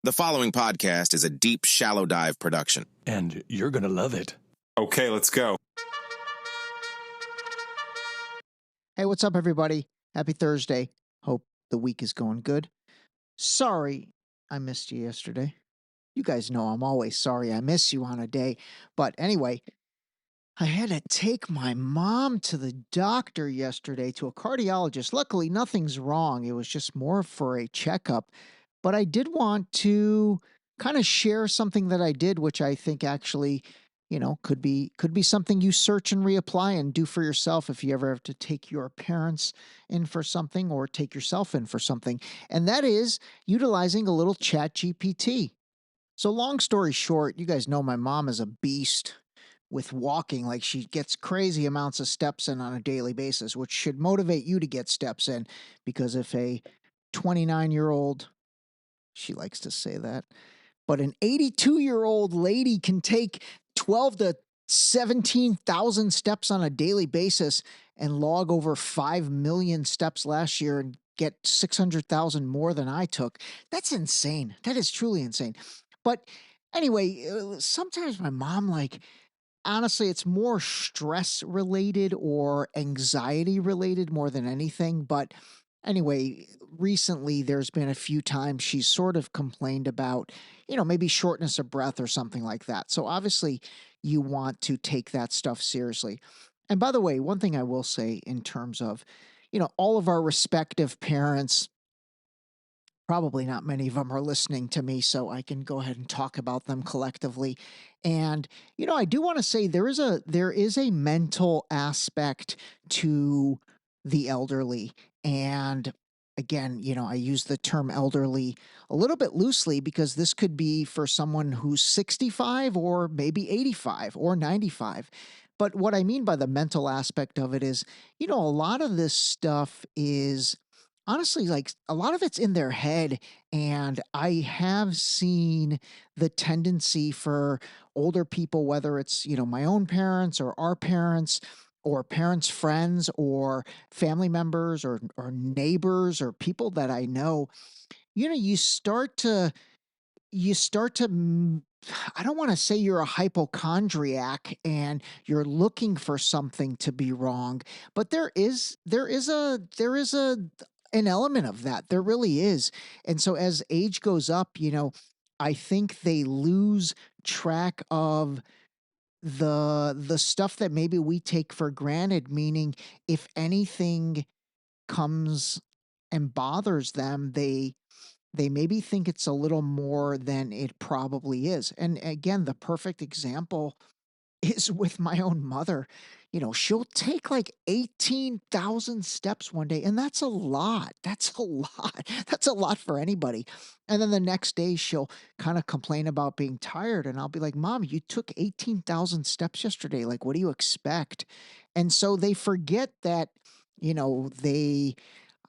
The following podcast is a deep, shallow dive production. And you're going to love it. Okay, let's go. Hey, what's up, everybody? Happy Thursday. Hope the week is going good. Sorry I missed you yesterday. You guys know I'm always sorry I miss you on a day. But anyway, I had to take my mom to the doctor yesterday, to a cardiologist. Luckily, nothing's wrong. It was just more for a checkup. But I did want to kind of share something that I did, which I think actually, could be something you search and reapply and do for yourself if you ever have to take your parents in for something or take yourself in for something. And that is utilizing a little ChatGPT. So long story short, you guys know my mom is a beast with walking. Like, she gets crazy amounts of steps in on a daily basis, which should motivate you to get steps in, because if a 29-year-old, she likes to say that, but an 82-year-old lady can take 12 to 17,000 steps on a daily basis and log over 5 million steps last year and get 600,000 more than I took. That's insane. That is truly insane. But anyway, sometimes my mom, honestly, it's more stress related or anxiety related more than anything. But anyway, recently there's been a few times she's sort of complained about, maybe shortness of breath or something like that. So obviously you want to take that stuff seriously. And by the way, one thing I will say in terms of, all of our respective parents, probably not many of them are listening to me, so I can go ahead and talk about them collectively. And, I do want to say there is a mental aspect to the elderly. And again, I use the term elderly a little bit loosely, because this could be for someone who's 65 or maybe 85 or 95. But what I mean by the mental aspect of it is, a lot of this stuff is honestly, like, a lot of it's in their head. And I have seen the tendency for older people, whether it's, my own parents or our parents or parents' friends or family members or neighbors or people that I know, you start to I don't want to say you're a hypochondriac and you're looking for something to be wrong, but there is a an element of that. There really is. And so as age goes up, I think they lose track of the stuff that maybe we take for granted, meaning if anything comes and bothers them, they maybe think it's a little more than it probably is. And again, the perfect example is with my own mother. She'll take like 18,000 steps one day, and that's a lot. That's a lot. That's a lot for anybody. And then the next day she'll kind of complain about being tired, and I'll be like, "Mom, you took 18,000 steps yesterday. Like, what do you expect?" And so they forget that, they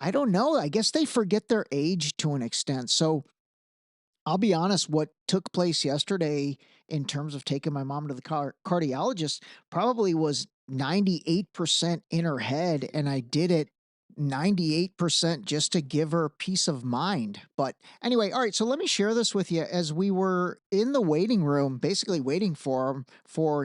I don't know, I guess they forget their age to an extent. So I'll be honest, what took place yesterday in terms of taking my mom to the cardiologist probably was 98% in her head, and I did it 98% just to give her peace of mind. But anyway, all right, so let me share this with you. As we were in the waiting room, basically waiting for him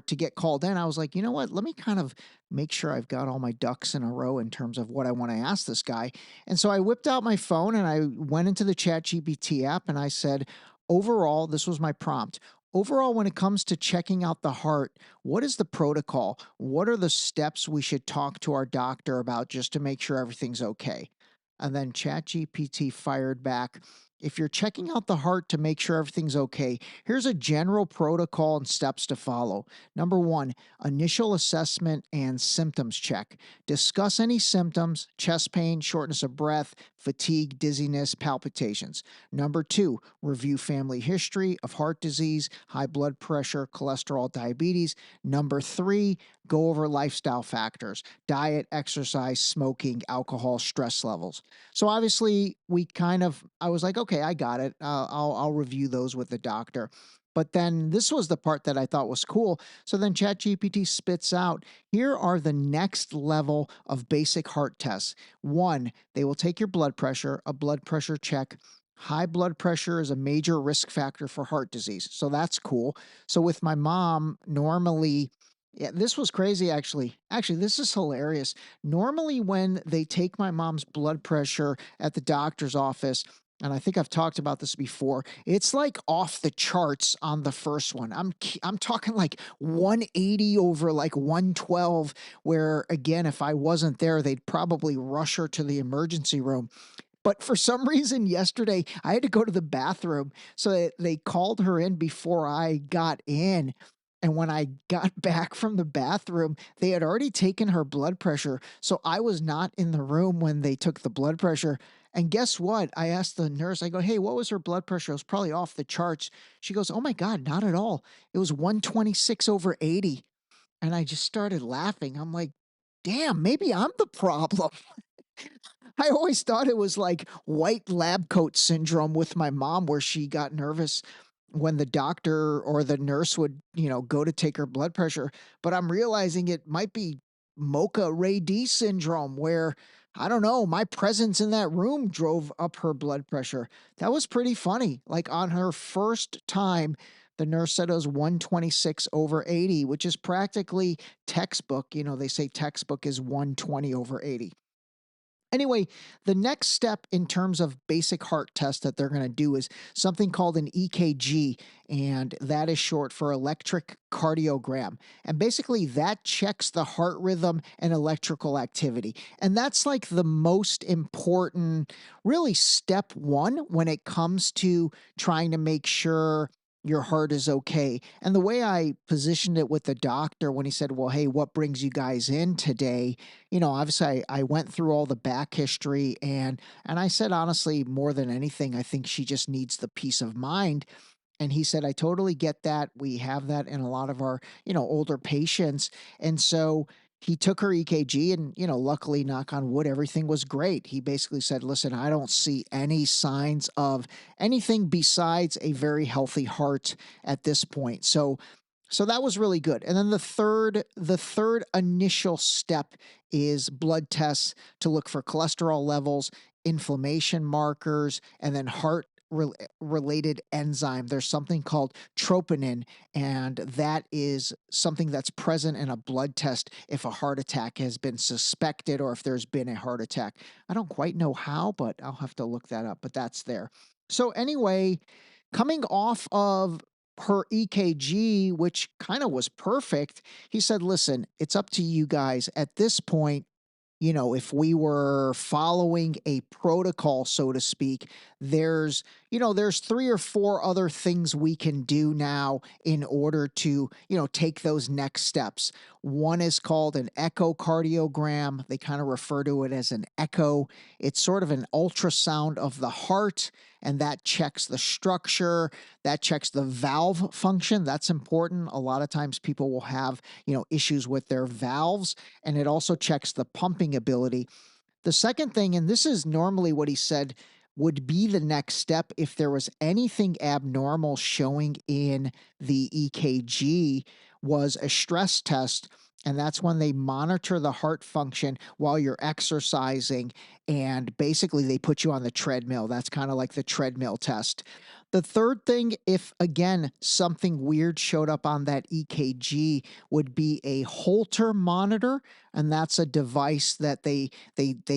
to get called in, I was like, you know what? Let me kind of make sure I've got all my ducks in a row in terms of what I want to ask this guy. And so I whipped out my phone and I went into the ChatGPT app and I said, overall, this was my prompt. Overall, when it comes to checking out the heart, what is the protocol? What are the steps we should talk to our doctor about just to make sure everything's okay? And then ChatGPT fired back, if you're checking out the heart to make sure everything's okay, here's a general protocol and steps to follow. Number 1, initial assessment and symptoms check. Discuss any symptoms: chest pain, shortness of breath, fatigue, dizziness, palpitations. Number 2, review family history of heart disease, high blood pressure, cholesterol, diabetes. Number 3, go over lifestyle factors: diet, exercise, smoking, alcohol, stress levels. So obviously I was like, okay, I got it. I'll review those with the doctor. But then this was the part that I thought was cool. So then ChatGPT spits out, here are the next level of basic heart tests. 1, they will take your blood pressure, a blood pressure check. high blood pressure is a major risk factor for heart disease. So that's cool. So with my mom, normally, yeah, this was crazy actually. Actually, this is hilarious. Normally, when they take my mom's blood pressure at the doctor's office, and I think I've talked about this before, it's like off the charts on the first one. I'm talking like 180 over like 112, where again, if I wasn't there, they'd probably rush her to the emergency room. But for some reason yesterday, I had to go to the bathroom, so they called her in before I got in, and when I got back from the bathroom, they had already taken her blood pressure, so I was not in the room when they took the blood pressure, and guess what? I asked the nurse, I go, "Hey, what was her blood pressure?" It was probably off the charts. She goes, "Oh my god, not at all. It was 126 over 80." And I just started laughing. I'm like, "Damn, maybe I'm the problem." I always thought it was like white lab coat syndrome with my mom, where she got nervous when the doctor or the nurse would, go to take her blood pressure. But I'm realizing it might be Mocha Ray D syndrome, where I don't know, my presence in that room drove up her blood pressure. That was pretty funny. Like on her first time, the nurse said it was 126 over 80, which is practically textbook. They say textbook is 120 over 80. Anyway, the next step in terms of basic heart test that they're going to do is something called an EKG, and that is short for electric cardiogram. And basically, that checks the heart rhythm and electrical activity. And that's like the most important, really, step one when it comes to trying to make sure your heart is okay. And the way I positioned it with the doctor when he said, "Well, hey, what brings you guys in today?" Obviously I went through all the back history, and I said, honestly, more than anything, I think she just needs the peace of mind. And he said, "I totally get that. We have that in a lot of our, older patients." And so he took her EKG, and, luckily, knock on wood, everything was great. He basically said, "Listen, I don't see any signs of anything besides a very healthy heart at this point." So that was really good. And then the third initial step is blood tests to look for cholesterol levels, inflammation markers, and then heart related enzyme. There's something called troponin, and that is something that's present in a blood test if a heart attack has been suspected or if there's been a heart attack. I don't quite know how, but I'll have to look that up, but that's there. So anyway, coming off of her EKG, which kind of was perfect, he said, "Listen, it's up to you guys at this point. If we were following a protocol, so to speak, there's three or four other things we can do now in order to, take those next steps. One is called an echocardiogram. They kind of refer to it as an echo. It's sort of an ultrasound of the heart, and that checks the structure, that checks the valve function. That's important. A lot of times people will have, issues with their valves, and it also checks the pumping ability. The second thing, and this is normally what he said would be the next step if there was anything abnormal showing in the EKG, was a stress test. And that's when they monitor the heart function while you're exercising. And basically, they put you on the treadmill. That's kind of like the treadmill test. The third thing, if again something weird showed up on that EKG, would be a Holter monitor, and that's a device that they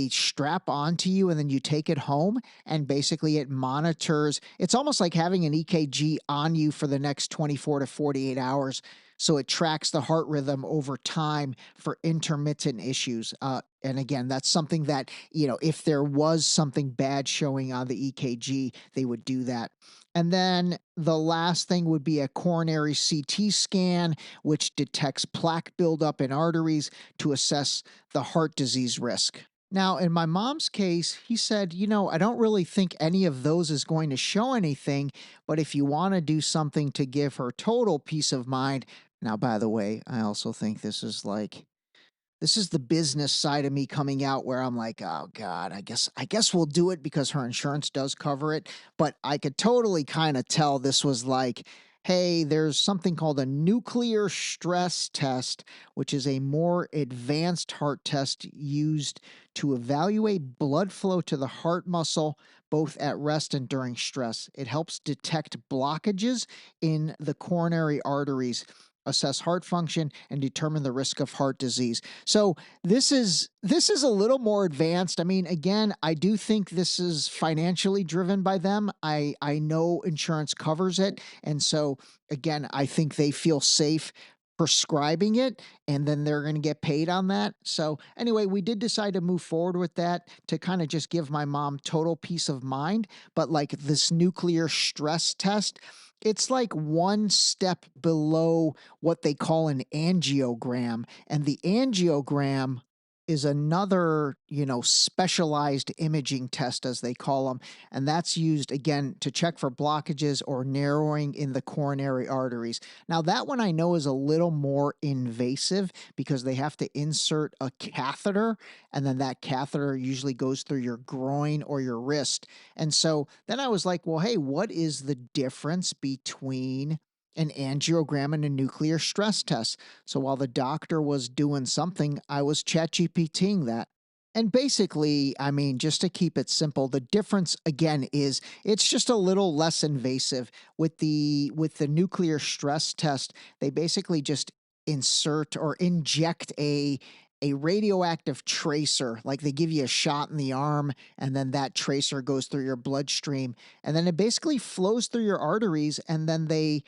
strap onto you, and then you take it home, and basically it monitors. It's almost like having an EKG on you for the next 24 to 48 hours. So it tracks the heart rhythm over time for intermittent issues. And again, that's something that, if there was something bad showing on the EKG, they would do that. And then the last thing would be a coronary CT scan, which detects plaque buildup in arteries to assess the heart disease risk. Now, in my mom's case, he said, "I don't really think any of those is going to show anything, but if you want to do something to give her total peace of mind." Now, by the way, I also think this is the business side of me coming out, where I'm like, "Oh God, I guess we'll do it because her insurance does cover it." But I could totally kind of tell this was like, hey, there's something called a nuclear stress test, which is a more advanced heart test used to evaluate blood flow to the heart muscle, both at rest and during stress. It helps detect blockages in the coronary arteries, assess heart function, and determine the risk of heart disease. So this is a little more advanced. I mean, again, I do think this is financially driven by them. I know insurance covers it, and so again, I think they feel safe prescribing it, and then they're going to get paid on that. So anyway, we did decide to move forward with that to kind of just give my mom total peace of mind. But like this nuclear stress test, it's like one step below what they call an angiogram. And the angiogram is another, specialized imaging test, as they call them. And that's used again to check for blockages or narrowing in the coronary arteries. Now, that one I know is a little more invasive because they have to insert a catheter, and then that catheter usually goes through your groin or your wrist. And so then I was like, well, hey, what is the difference between an angiogram and a nuclear stress test? So while the doctor was doing something, I was ChatGPTing that. And basically, I mean, just to keep it simple, the difference again is it's just a little less invasive. With the nuclear stress test, they basically just insert or inject a radioactive tracer. Like they give you a shot in the arm, and then that tracer goes through your bloodstream, and then it basically flows through your arteries, and then they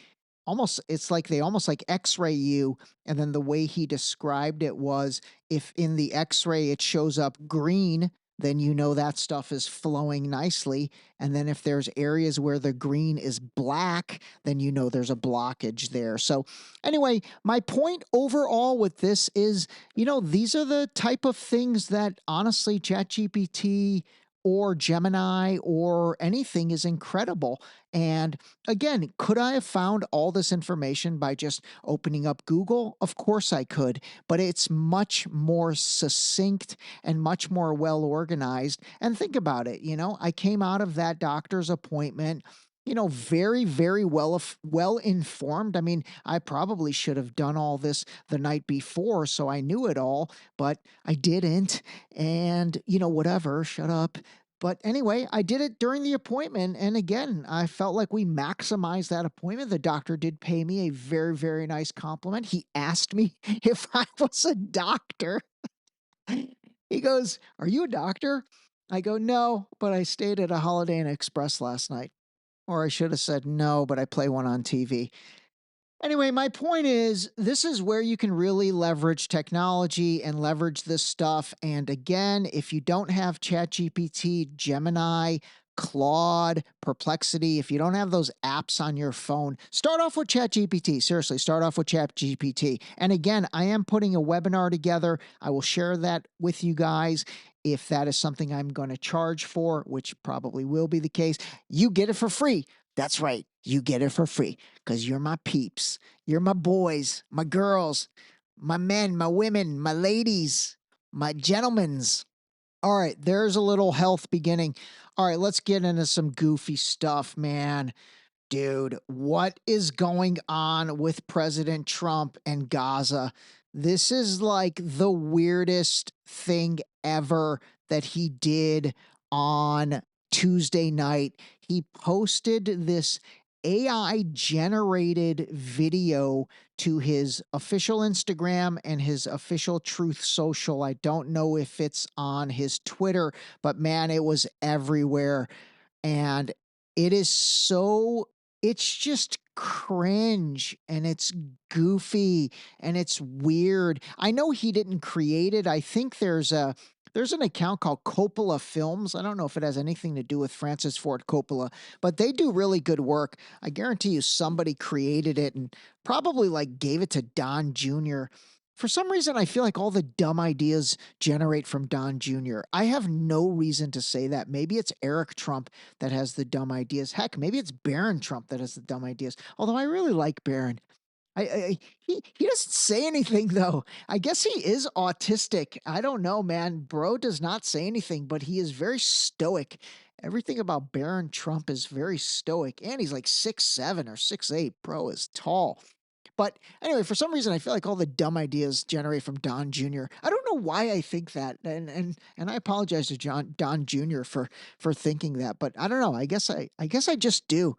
almost like x-ray you. And then the way he described it was, if in the x-ray it shows up green, then you know that stuff is flowing nicely. And then if there's areas where the green is black, then you know there's a blockage there. So anyway, my point overall with this is, these are the type of things that honestly ChatGPT or Gemini or anything is incredible. And again, could I have found all this information by just opening up Google? Of course I could, but it's much more succinct and much more well organized. And think about it, I came out of that doctor's appointment, very, very well informed. I mean, I probably should have done all this the night before so I knew it all, but I didn't. And, whatever, shut up. But anyway, I did it during the appointment. And again, I felt like we maximized that appointment. The doctor did pay me a very, very nice compliment. He asked me if I was a doctor. He goes, "Are you a doctor?" I go, "No, but I stayed at a Holiday Inn Express last night." Or I should have said, "No, but I play one on TV." Anyway, my point is, this is where you can really leverage technology and leverage this stuff. And again, if you don't have ChatGPT, Gemini, Claude, Perplexity, if you don't have those apps on your phone, start off with ChatGPT. Seriously, start off with ChatGPT. And again, I am putting a webinar together. I will share that with you guys. If that is something I'm going to charge for, which probably will be the case, you get it for free. That's right. You get it for free because you're my peeps. You're my boys, my girls, my men, my women, my ladies, my gentlemens. All right, there's a little health beginning. All right, let's get into some goofy stuff, man. Dude, what is going on with President Trump and Gaza? This is like the weirdest thing ever that he did on Tuesday night. He posted this AI generated video to his official Instagram and his official Truth Social. I don't know if it's on his Twitter, but man, it was everywhere. And it is so it's just cringe, and it's goofy, and it's weird. I know he didn't create it. I think there's an account called Coppola Films. I don't know if it has anything to do with Francis Ford Coppola, but they do really good work. I guarantee you somebody created it and probably like gave it to Don Jr. For some reason, I feel like all the dumb ideas generate from Don Jr. I have no reason to say that. Maybe it's Eric Trump that has the dumb ideas. Heck, maybe it's Barron Trump that has the dumb ideas. Although I really like Barron. He doesn't say anything though. I guess he is autistic. I don't know, man. Bro does not say anything, but he is very stoic. everything about Baron Trump is very stoic, and he's like 6'7" or 6'8". Bro is tall. But anyway, for some reason, I feel like all the dumb ideas generate from Don Jr. I don't know why I think that, and I apologize to Don Jr. for thinking that, but I don't know. I guess I just do.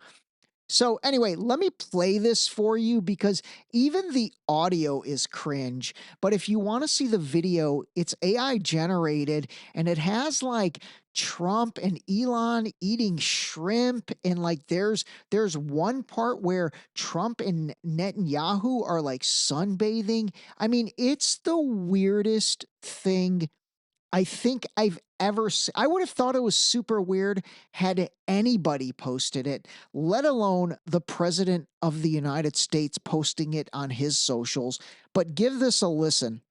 So anyway, let me play this for you because even the audio is cringe. But if you want to see the video, it's AI generated and it has like Trump and Elon eating shrimp, and like there's one part where Trump and Netanyahu are like sunbathing. I mean, it's the weirdest thing I think I've ever seen. I would have thought it was super weird had anybody posted it, let alone the president of the United States posting it on his socials. But give this a listen.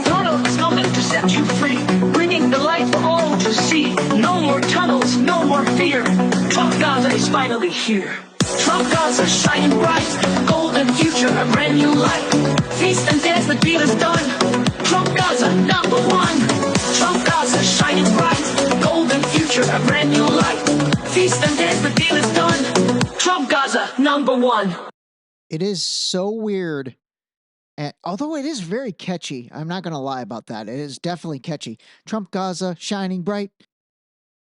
Tunnels coming to set you free, bringing the light for all to see. No more tunnels, no more fear. Trump Gaza is finally here. Trump Gaza shining bright, golden future, a brand new light. Feast and dance, the deal is done. Trump Gaza number one. Trump Gaza shining bright, golden future, a brand new light. Feast and dance, the deal is done. Trump Gaza number one. It is so weird. And although it is very catchy, I'm not going to lie about that. It is definitely catchy. Trump Gaza shining bright.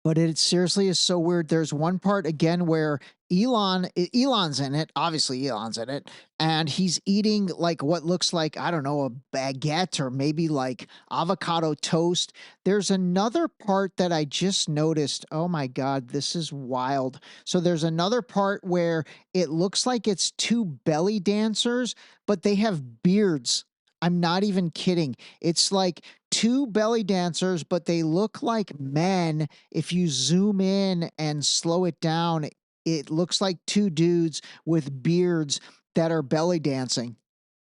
But it seriously is so weird. There's one part again where Elon's in it. Obviously, Elon's in it, and he's eating like what looks like, I don't know, a baguette or maybe like avocado toast. There's another part that I just noticed. Oh my God, this is wild. So there's another part where it looks like it's two belly dancers, but they have beards. I'm not even kidding. It's like two belly dancers, but they look like men. If you zoom in and slow it down, it looks like two dudes with beards that are belly dancing.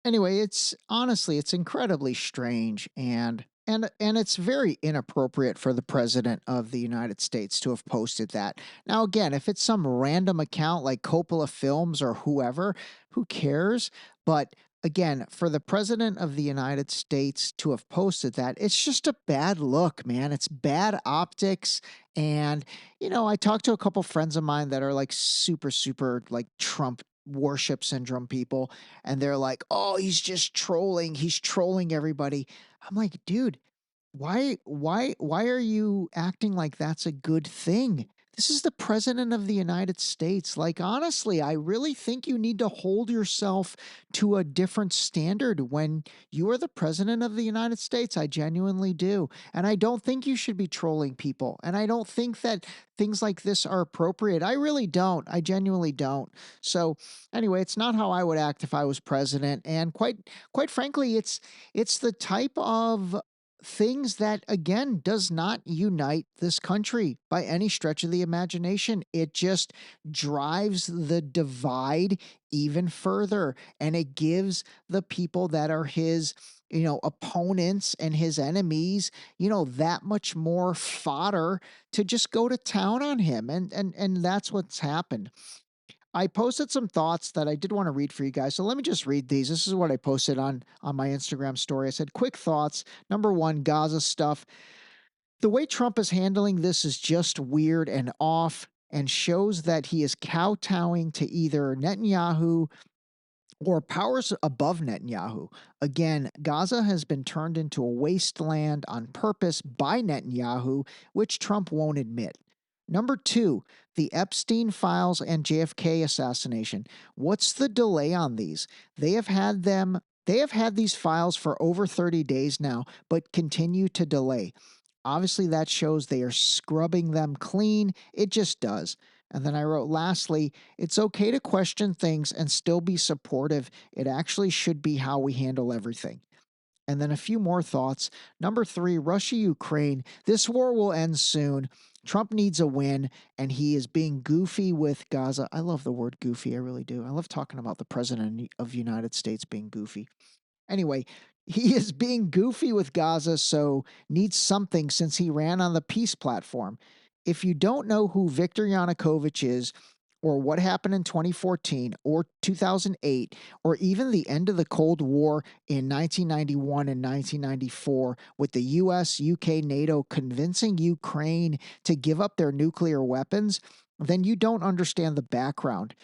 Anyway, it's honestly, it's incredibly strange and it's very inappropriate for the president of the United States to have posted that. Now, again, if it's some random account like Coppola Films or whoever, who cares? But again, for the president of the United States to have posted that, it's just a bad look, man. It's bad optics. And, I talked to a couple friends of mine that are like super, super like Trump worship syndrome people. And they're like, oh, he's just trolling. He's trolling everybody. I'm like, dude, why are you acting like that's a good thing? This is the president of the United States. Like, honestly, I really think you need to hold yourself to a different standard when you are the president of the United States. I genuinely do. And I don't think you should be trolling people. And I don't think that things like this are appropriate. I really don't. I genuinely don't. So, anyway, it's not how I would act if I was president. And quite frankly, it's the type of things that again does not unite this country by any stretch of the imagination. It just drives the divide even further, and it gives the people that are his opponents and his enemies that much more fodder to just go to town on him, and that's what's happened. I posted some thoughts that I did want to read for you guys. So let me just read these. This is what I posted on my Instagram story. I said, quick thoughts. Number one, Gaza stuff. The way Trump is handling this is just weird and off and shows that he is kowtowing to either Netanyahu or powers above Netanyahu. Again, Gaza has been turned into a wasteland on purpose by Netanyahu, which Trump won't admit. Number two, the Epstein files and JFK assassination. What's the delay on these? They have had these files for over 30 days now, but continue to delay. Obviously, that shows they are scrubbing them clean. It just does. And then I wrote, lastly, it's okay to question things and still be supportive. It actually should be how we handle everything. And then a few more thoughts. Number three, Russia, Ukraine. This war will end soon. Trump needs a win, and he is being goofy with Gaza. I love the word goofy. I really do. I love talking about the president of the United States being goofy. Anyway, he is being goofy with Gaza, so needs something since he ran on the peace platform. If you don't know who Viktor Yanukovych is, or what happened in 2014 or 2008, or even the end of the Cold War in 1991 and 1994 with the US, UK, NATO convincing Ukraine to give up their nuclear weapons, then you don't understand the background.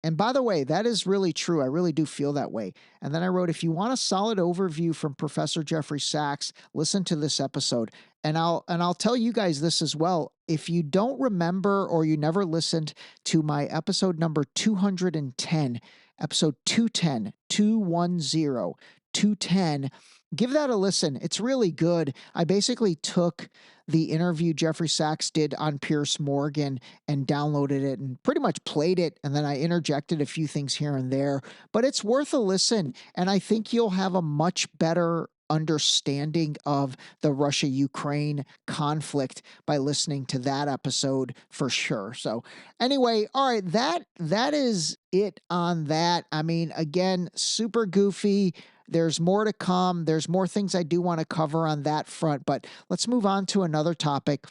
And by the way, that is really true. I really do feel that way. And then I wrote, if you want a solid overview from Professor Jeffrey Sachs, listen to this episode. And I'll tell you guys this as well. If you don't remember or you never listened to my episode number 210, episode 210, 210, 210, give that a listen. It's really good. I basically took the interview Jeffrey Sachs did on Piers Morgan and downloaded it and pretty much played it. And then I interjected a few things here and there, but it's worth a listen. And I think you'll have a much better understanding of the Russia-Ukraine conflict by listening to that episode for sure. So anyway, all right, that is it on that. I mean, again, super goofy. There's more to come. There's more things I do want to cover on that front, but let's move on to another topic.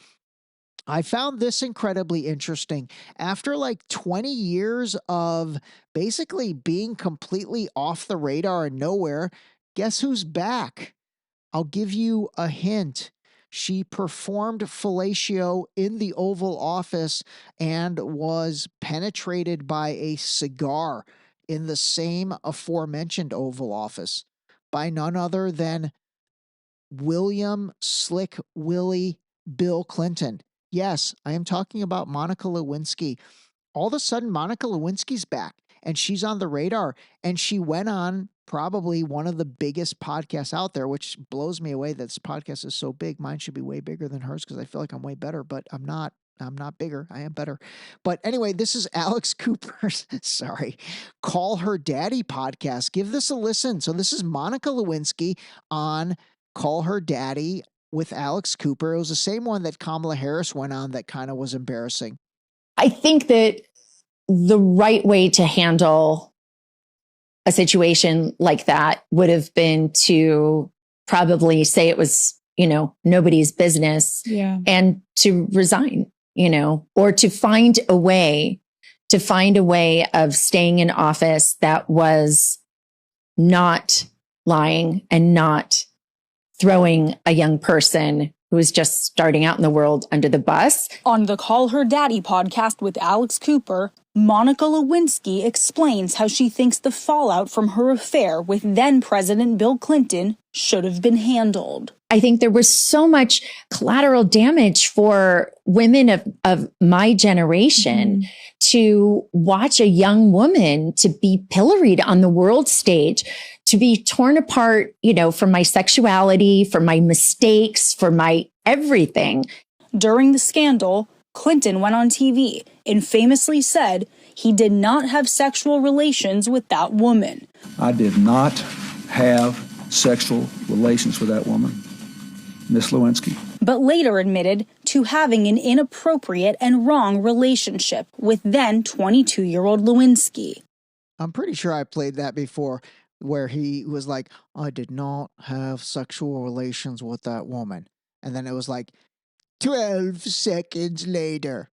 I found this incredibly interesting. After like 20 years of basically being completely off the radar and nowhere, guess who's back? I'll give you a hint. She performed fellatio in the Oval Office and was penetrated by a cigar in the same aforementioned Oval Office by none other than William Slick Willie Bill Clinton. Yes, I am talking about Monica Lewinsky. All of a sudden, Monica Lewinsky's back and she's on the radar, and she went on probably one of the biggest podcasts out there, which blows me away that this podcast is so big. Mine should be way bigger than hers because I feel like I'm way better, but I'm not. I'm not bigger. I am better. But anyway, this is Alex Cooper's, sorry, Call Her Daddy podcast. Give this a listen. So this is Monica Lewinsky on Call Her Daddy with Alex Cooper. It was the same one that Kamala Harris went on that kind of was embarrassing. I think that the right way to handle a situation like that would have been to probably say it was, nobody's business, and to resign, or to find a way of staying in office that was not lying and not throwing a young person who was just starting out in the world under the bus. On the Call Her Daddy podcast with Alex Cooper, Monica Lewinsky explains how she thinks the fallout from her affair with then-President Bill Clinton should have been handled. I think there was so much collateral damage for women of my generation to watch a young woman to be pilloried on the world stage, to be torn apart, for my sexuality, for my mistakes, for my everything. During the scandal, Clinton went on TV and famously said he did not have sexual relations with that woman. I did not have sexual relations with that woman, Miss Lewinsky. But later admitted to having an inappropriate and wrong relationship with then 22-year-old Lewinsky. I'm pretty sure I played that before, where he was like, I did not have sexual relations with that woman. And then it was like, 12 seconds later,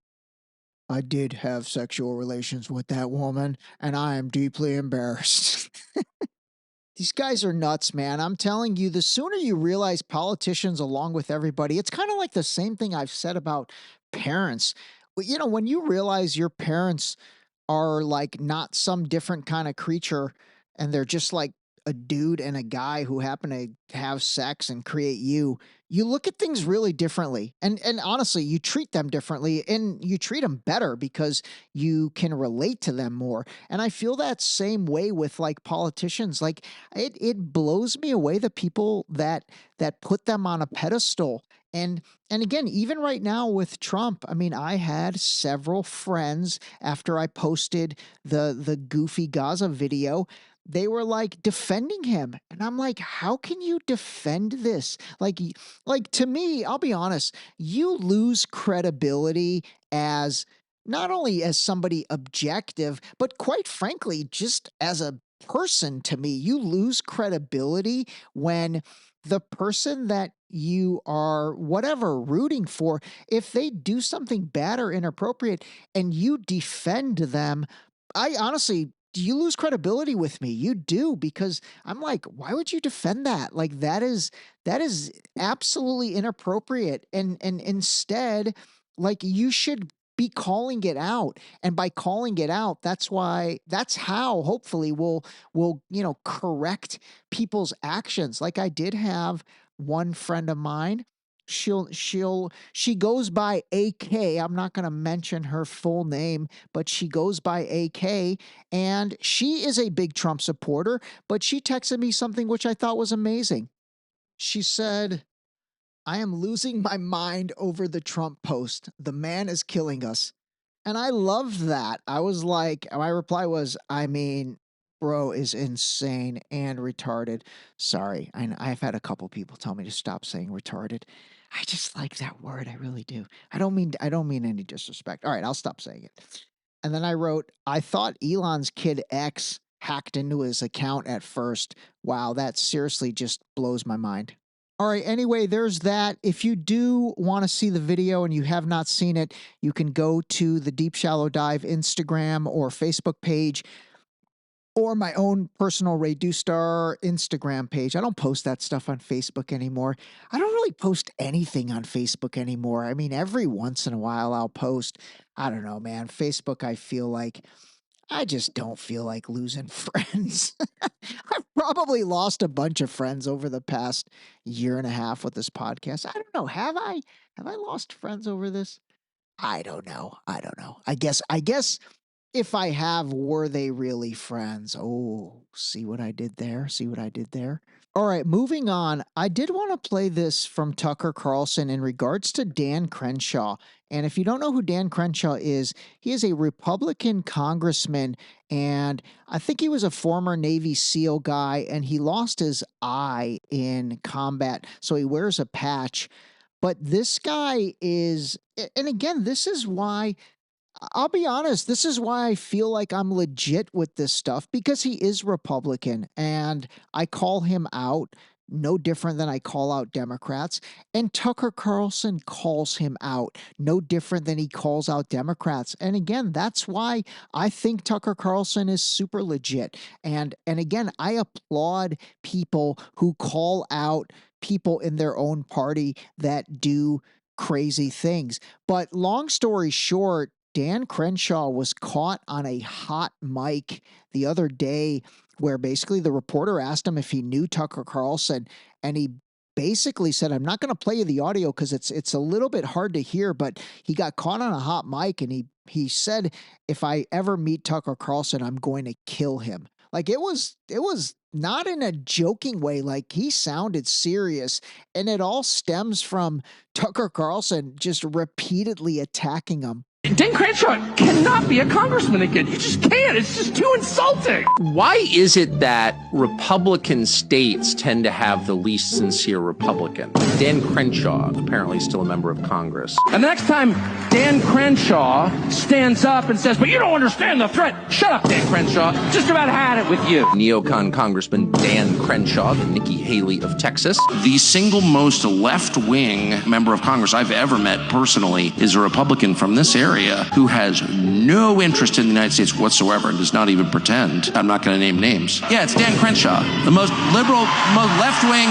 I did have sexual relations with that woman, and I am deeply embarrassed. These guys are nuts, man. I'm telling you, the sooner you realize politicians, along with everybody, it's kind of like the same thing I've said about parents. When you realize your parents are like not some different kind of creature, and they're just like a dude and a guy who happen to have sex and create you look at things really differently. And honestly, you treat them differently, and you treat them better because you can relate to them more. And I feel that same way with like politicians. Like it blows me away, the people that put them on a pedestal. And again, even right now with Trump, I mean, I had several friends after I posted the goofy Gaza video. They were like defending him. And I'm like, how can you defend this? Like to me, I'll be honest, you lose credibility as not only as somebody objective, but quite frankly, just as a person to me. You lose credibility when the person that you are whatever rooting for, if they do something bad or inappropriate and you defend them, I honestly, you lose credibility with me. You do, because I'm like, why would you defend that? Like that is absolutely inappropriate. And instead, like, you should be calling it out. And by calling it out, that's how hopefully we'll, correct people's actions. Like, I did have one friend of mine. She goes by AK. I'm not going to mention her full name, but she goes by AK, and she is a big Trump supporter, but she texted me something which I thought was amazing. She said, "I am losing my mind over the Trump post. The man is killing us." And I love that. I was like, my reply was, I mean, bro is insane and retarded. Sorry. I've had a couple people tell me to stop saying retarded. I just like that word. I really do. I don't mean any disrespect. All right, I'll stop saying it. And then I wrote, I thought Elon's kid X hacked into his account at first. Wow, that seriously just blows my mind. All right, anyway, there's that. If you do want to see the video and you have not seen it, you can go to the Deep Shallow Dive Instagram or Facebook page, or my own personal Ray Star Instagram page. I don't post that stuff on Facebook anymore. I don't really post anything on Facebook anymore. I mean, every once in a while I'll post. I don't know, man. Facebook, I feel like I just don't feel like losing friends. I've probably lost a bunch of friends over the past year and a half with this podcast. I don't know. Have I lost friends over this? I don't know. I guess if I have, were they really friends? Oh, see what I did there? All right, moving on. I did want to play this from Tucker Carlson in regards to Dan Crenshaw. And if you don't know who Dan Crenshaw is, he is a Republican congressman, and I think he was a former Navy SEAL guy, and he lost his eye in combat, so he wears a patch. But this guy is, and again, this is why, I'll be honest, this is why I feel like I'm legit with this stuff, because he is Republican and I call him out no different than I call out Democrats. And Tucker Carlson calls him out no different than he calls out Democrats. And again, that's why I think Tucker Carlson is super legit. And again, I applaud people who call out people in their own party that do crazy things. But long story short, Dan Crenshaw was caught on a hot mic the other day, where basically the reporter asked him if he knew Tucker Carlson, and he basically said, I'm not going to play you the audio because it's a little bit hard to hear, but he got caught on a hot mic, and he said, if I ever meet Tucker Carlson, I'm going to kill him. Like, it was not in a joking way. Like, he sounded serious, and it all stems from Tucker Carlson just repeatedly attacking him. Dan Crenshaw cannot be a congressman again. You just can't. It's just too insulting. Why is it that Republican states tend to have the least sincere Republican? Dan Crenshaw, apparently still a member of Congress. And the next time Dan Crenshaw stands up and says, but you don't understand the threat. Shut up, Dan Crenshaw. Just about had it with you. Neocon Congressman Dan Crenshaw, the Nikki Haley of Texas. The single most left-wing member of Congress I've ever met personally is a Republican from this area who has no interest in the United States whatsoever and does not even pretend. I'm not going to name names. Yeah, it's Dan Crenshaw, the most liberal, most left-wing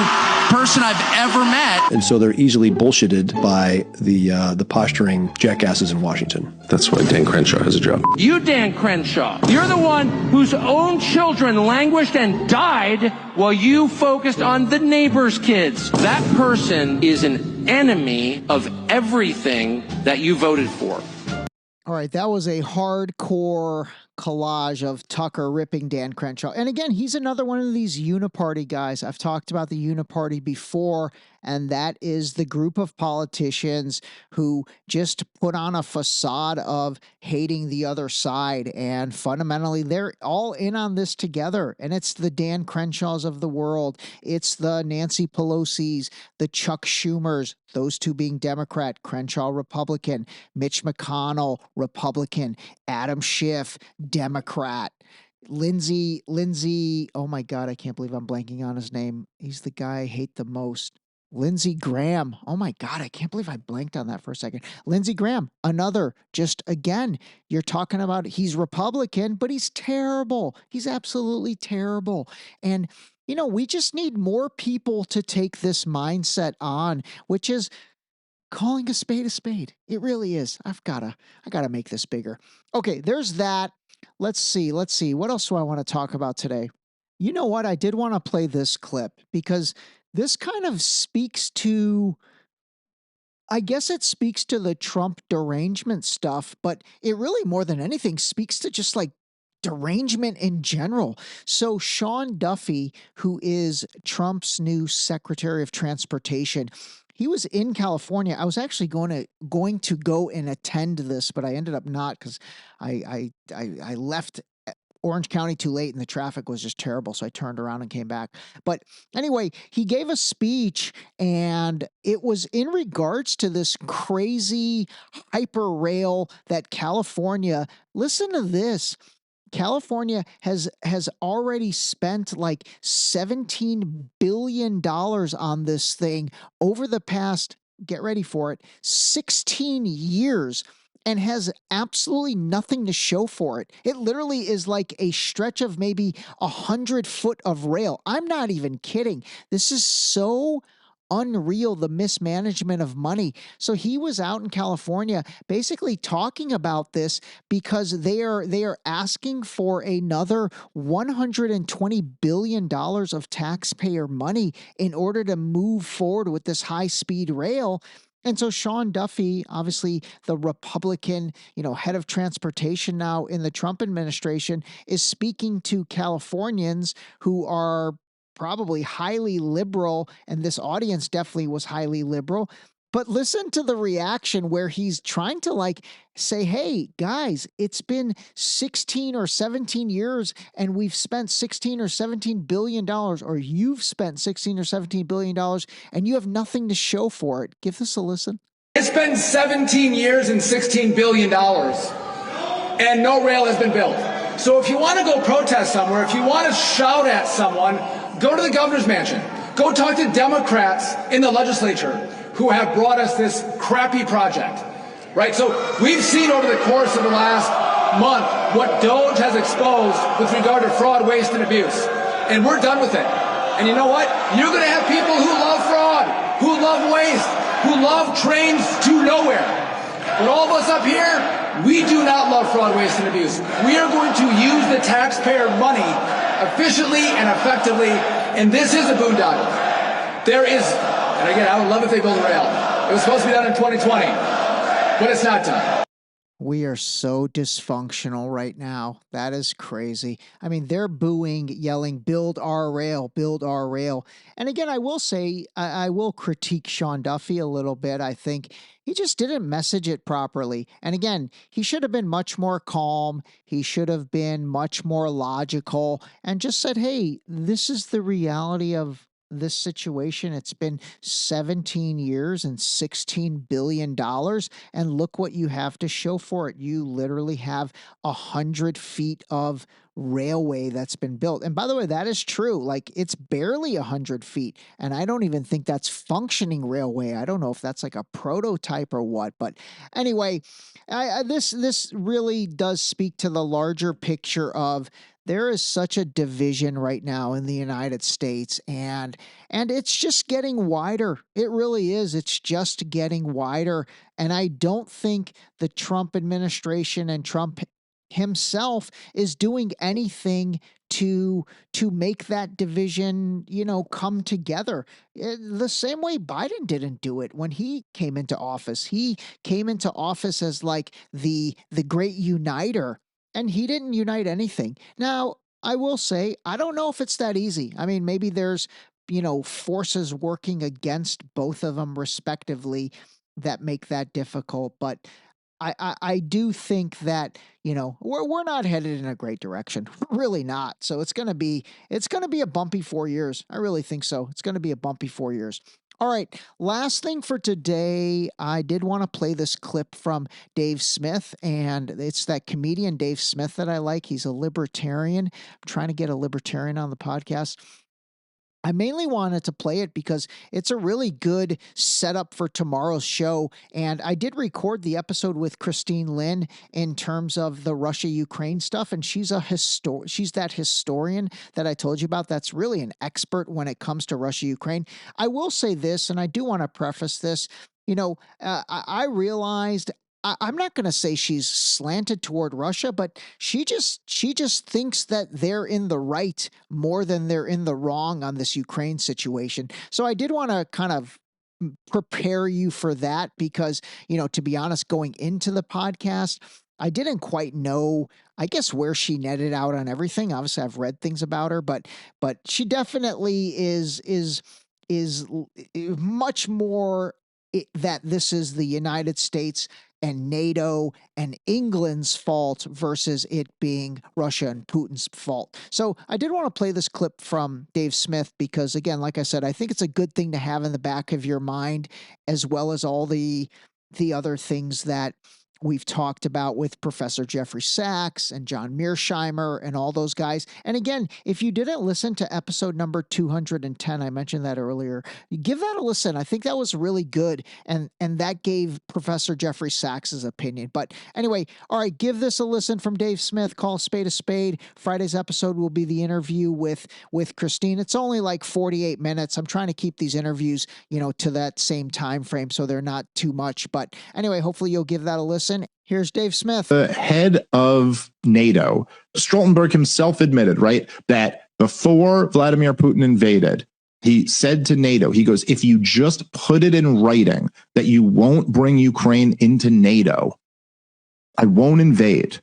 person I've ever met. And so they're easily bullshitted by the posturing jackasses in Washington. That's why Dan Crenshaw has a job. You, Dan Crenshaw, you're the one whose own children languished and died while you focused on the neighbor's kids. That person is an enemy of everything that you voted for. All right, that was a hardcore collage of Tucker ripping Dan Crenshaw. And again, he's another one of these uniparty guys. I've talked about the uniparty before, and that is the group of politicians who just put on a facade of hating the other side. And fundamentally, they're all in on this together. And it's the Dan Crenshaws of the world. It's the Nancy Pelosi's, the Chuck Schumers, those two being Democrat, Crenshaw Republican, Mitch McConnell Republican, Adam Schiff Democrat. Lindsey, oh my God, I can't believe I'm blanking on his name. He's the guy I hate the most. Lindsey Graham. Oh my God, I can't believe I blanked on that for a second. Lindsey Graham, another, just again, you're talking about he's Republican, but he's terrible. He's absolutely terrible. And, we just need more people to take this mindset on, which is calling a spade a spade. It really is. I gotta make this bigger. Okay, there's that. Let's see. What else do I want to talk about today? You know what? I did want to play this clip because this kind of speaks to, I guess it speaks to the Trump derangement stuff, but it really more than anything speaks to just like derangement in general. So Sean Duffy, who is Trump's new Secretary of Transportation, he was in California. I was actually going to go and attend this, but I ended up not because I left Orange County too late and the traffic was just terrible. So I turned around and came back. But anyway, he gave a speech and it was in regards to this crazy hyper rail that California, listen to this. California has already spent like $17 billion on this thing over the past, get ready for it, 16 years and has absolutely nothing to show for it. It literally is like a stretch of maybe 100 foot of rail. I'm not even kidding. This is so unreal, the mismanagement of money. So he was out in California basically talking about this because they are asking for another $120 billion of taxpayer money in order to move forward with this high-speed rail. And so Sean Duffy, obviously the Republican, head of transportation now in the Trump administration, is speaking to Californians who are probably highly liberal, and this audience definitely was highly liberal. But listen to the reaction where he's trying to say, hey, guys, it's been 16 or 17 years and we've spent 16 or 17 billion dollars, or you've spent 16 or 17 billion dollars and you have nothing to show for it. Give this a listen. It's been 17 years and $16 billion and no rail has been built. So if you want to go protest somewhere, if you want to shout at someone, go to the governor's mansion. Go talk to Democrats in the legislature who have brought us this crappy project, right? So we've seen over the course of the last month what DOGE has exposed with regard to fraud, waste, and abuse. And we're done with it. And you know what? You're going to have people who love fraud, who love waste, who love trains to nowhere. But all of us up here, we do not love fraud, waste, and abuse. We are going to use the taxpayer money efficiently and effectively, and this is a boondoggle. There is, and again, I would love if they build a rail. It was supposed to be done in 2020, but it's not done. We are so dysfunctional right now. That is crazy. I mean, they're booing, yelling, build our rail, build our rail. And again, I will say, I will critique Sean Duffy a little bit. I think he just didn't message it properly. And again, he should have been much more calm. He should have been much more logical and just said, hey, this is the reality of this situation. It's been 17 years and $16 billion. And look what you have to show for it. You literally have 100 feet of railway that's been built. And by the way, that is true. Like, it's barely 100 feet. And I don't even think that's functioning railway. I don't know if that's like a prototype or what. But anyway, this really does speak to the larger picture of there is such a division right now in the United States, and it's just getting wider. It really is. It's just getting wider. And I don't think the Trump administration and Trump himself is doing anything to make that division, come together. The same way Biden didn't do it when he came into office. He came into office as like the great uniter. And he didn't unite anything. Now, I will say, I don't know if it's that easy. I mean, maybe there's, forces working against both of them respectively that make that difficult. But I do think that, we're not headed in a great direction. Really not. So it's going to be a bumpy 4 years. I really think so. It's going to be a bumpy 4 years. All right, last thing for today, I did want to play this clip from Dave Smith, and it's that comedian Dave Smith that I like. He's a libertarian. I'm trying to get a libertarian on the podcast. I mainly wanted to play it because it's a really good setup for tomorrow's show. And I did record the episode with Christine Lynn in terms of the Russia-Ukraine stuff. And she's she's that historian that I told you about that's really an expert when it comes to Russia-Ukraine. I will say this, and I do want to preface this. I realized I'm not going to say she's slanted toward Russia, but she just thinks that they're in the right more than they're in the wrong on this Ukraine situation. So I did want to kind of prepare you for that because, to be honest, going into the podcast, I didn't quite know, I guess, where she netted out on everything. Obviously, I've read things about her, but she definitely is much more that this is the United States and NATO and England's fault versus it being Russia and Putin's fault. So I did want to play this clip from Dave Smith because, again, like I said, I think it's a good thing to have in the back of your mind, as well as all the other things that we've talked about with Professor Jeffrey Sachs and John Mearsheimer and all those guys. And again, if you didn't listen to episode number 210, I mentioned that earlier, give that a listen. I think that was really good. And that gave Professor Jeffrey Sachs' opinion. But anyway, all right, give this a listen from Dave Smith. Call a spade a spade. Friday's episode will be the interview with Christine. It's only like 48 minutes. I'm trying to keep these interviews, to that same time frame so they're not too much. But anyway, hopefully you'll give that a listen. Here's Dave Smith. The head of NATO, Stoltenberg himself admitted, right, that before Vladimir Putin invaded, he said to NATO, he goes, if you just put it in writing that you won't bring Ukraine into NATO, I won't invade.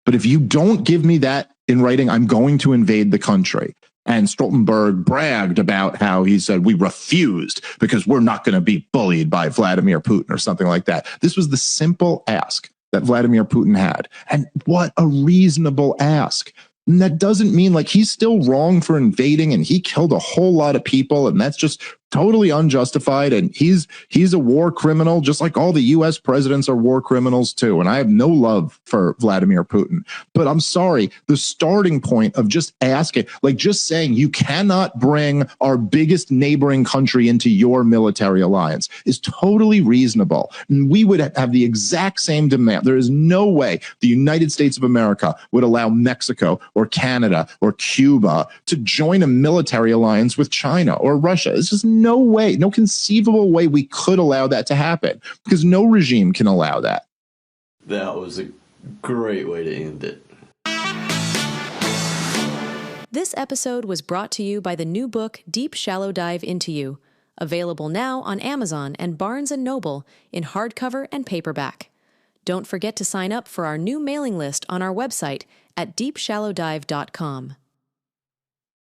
But if you don't give me that in writing, I'm going to invade the country. And Stoltenberg bragged about how he said, we refused because we're not going to be bullied by Vladimir Putin or something like that. This was the simple ask that Vladimir Putin had. And what a reasonable ask. And that doesn't mean like he's still wrong for invading and he killed a whole lot of people and that's just totally unjustified. And he's a war criminal, just like all the US presidents are war criminals too. And I have no love for Vladimir Putin, but I'm sorry, the starting point of just asking, like just saying you cannot bring our biggest neighboring country into your military alliance is totally reasonable. And we would have the exact same demand. There is no way the United States of America would allow Mexico or Canada or Cuba to join a military alliance with China or Russia. It's just no way, no conceivable way we could allow that to happen because no regime can allow that. That was a great way to end it. This episode was brought to you by the new book, Deep Shallow Dive Into You, available now on Amazon and Barnes & Noble in hardcover and paperback. Don't forget to sign up for our new mailing list on our website at deepshallowdive.com.